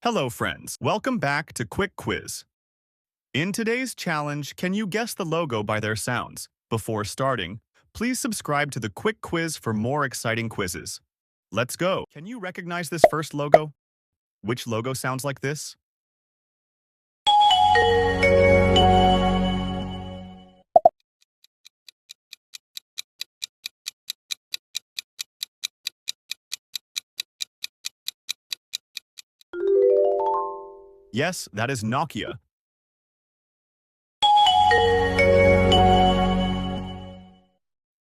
Hello, friends. Welcome back to Quick Quiz. In today's challenge, can you guess the logo by their sounds? Before starting, please subscribe to the Quick Quiz for more exciting quizzes. Let's go. Can you recognize this first logo? Which logo sounds like this? Yes, that is Nokia.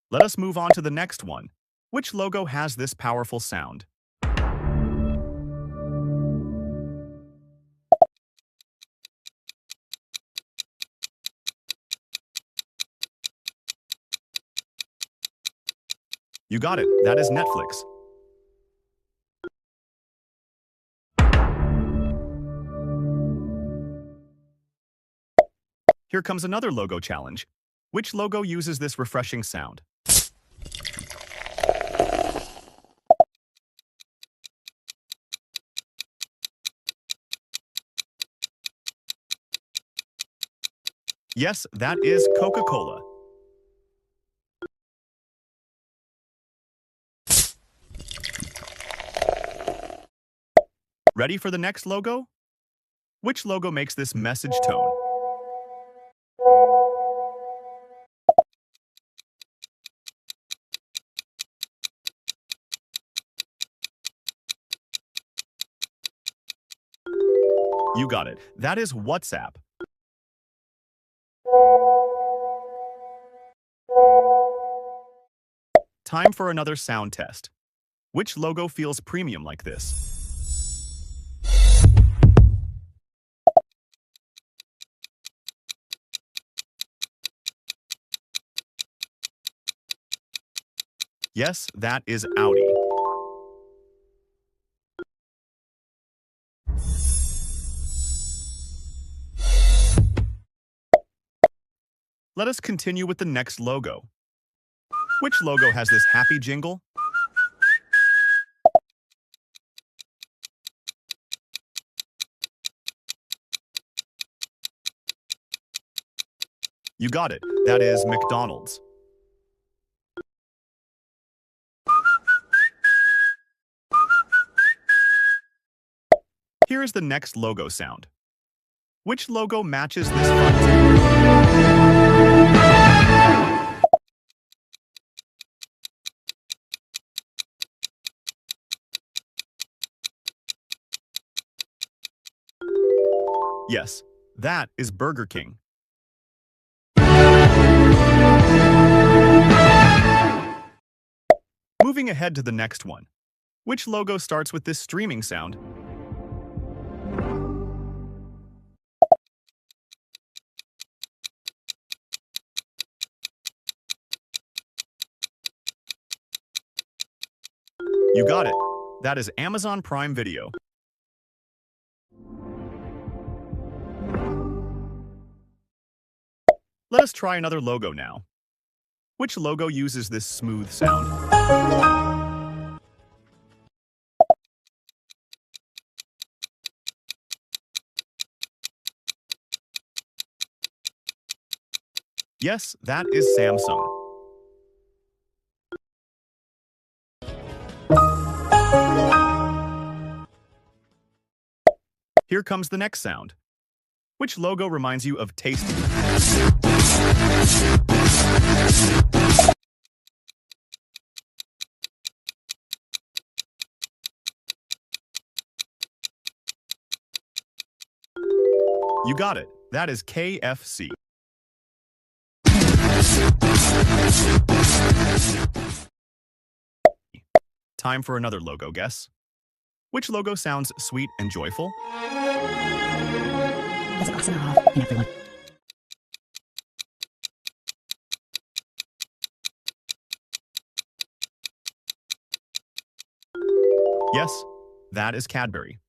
Let us move on to the next one. Which logo has this powerful sound? You got it. That is Netflix. Here comes another logo challenge. Which logo uses this refreshing sound? Yes, that is Coca-Cola. Ready for the next logo? Which logo makes this message tone? You got it. That is WhatsApp. Time for another sound test. Which logo feels premium like this? Yes, that is Audi. Let us continue with the next logo. Which logo has this happy jingle? You got it. That is McDonald's. Here is the next logo sound. Which logo matches this front? Yes, that is Burger King. Moving ahead to the next one. Which logo starts with this streaming sound? You got it. That is Amazon Prime Video. Let us try another logo now. Which logo uses this smooth sound? Yes, that is Samsung. Here comes the next sound. Which logo reminds you of Tasty? You got it. That is KFC. Time for another logo guess. Which logo sounds sweet and joyful? There's a glass and a half in everyone. Yes, that is Cadbury.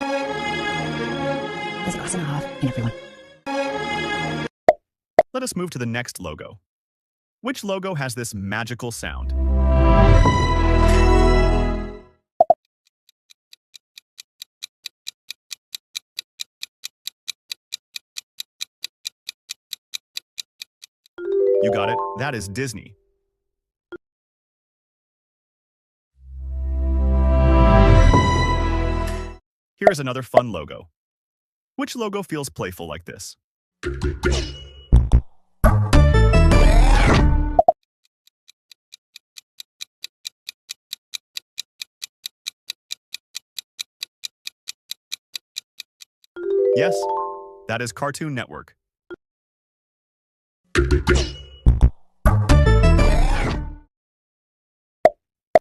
There's a glass and a half in everyone. Let us move to the next logo. Which logo has this magical sound? You got it. That is Disney. Here is another fun logo. Which logo feels playful like this? Yes, that is Cartoon Network.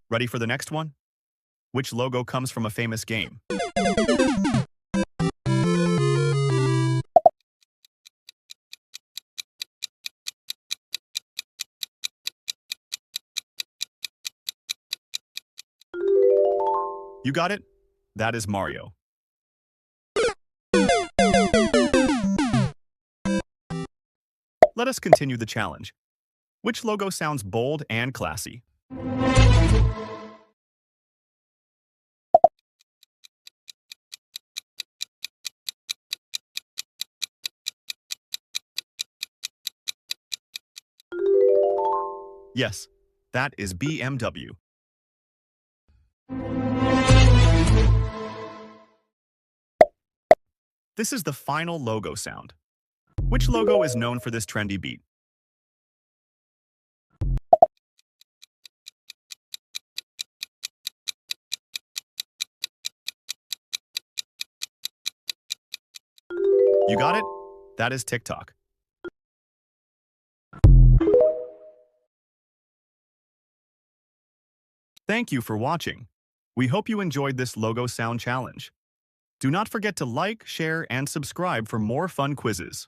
Ready for the next one? Which logo comes from a famous game? You got it? That is Mario. Let us continue the challenge. Which logo sounds bold and classy? Yes, that is BMW. This is the final logo sound. Which logo is known for this trendy beat? You got it? That is TikTok. Thank you for watching. We hope you enjoyed this logo sound challenge. Do not forget to like, share, and subscribe for more fun quizzes.